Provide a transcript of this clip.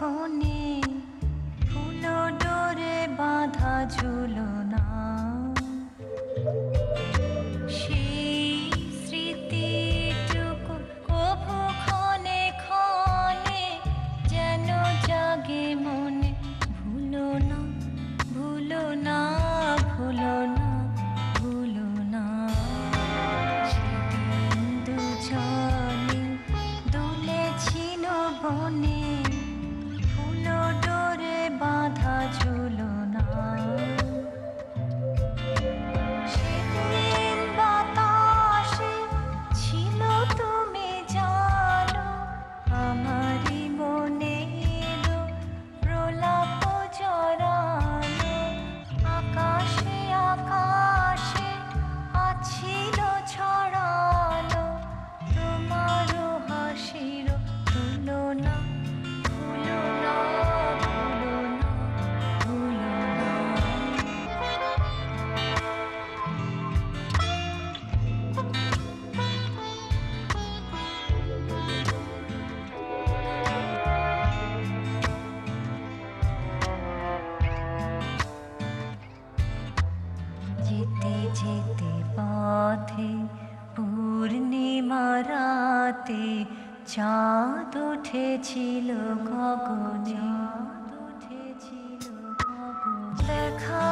বনে, ফুলো ডোরে বাঁধা ঝুলনা। সেই স্মৃতিটুকু কভু ক্ষণে ক্ষণে যেন জাগে মনে। ভুলো না, ভুলো না, ভুলো না, ভুলো না। সেদিন দুজনে দুলেছিল বনে, ফুলো ডোরে বাঁধা ঝুলনা। সেদিন বাতাসে ছিল তুমি জানো, আমারই মনেরও প্রলাপ জড়ানো। আকাশে আকাশে আছিল ছড়ানো তোমারও হাসির তুলনা। ভুলো না, ভুলো না, ভুলো না। যেতে যেতে পথে পূর্ণিমা রাতে চাঁদ উঠেছিল গগনে। দেখা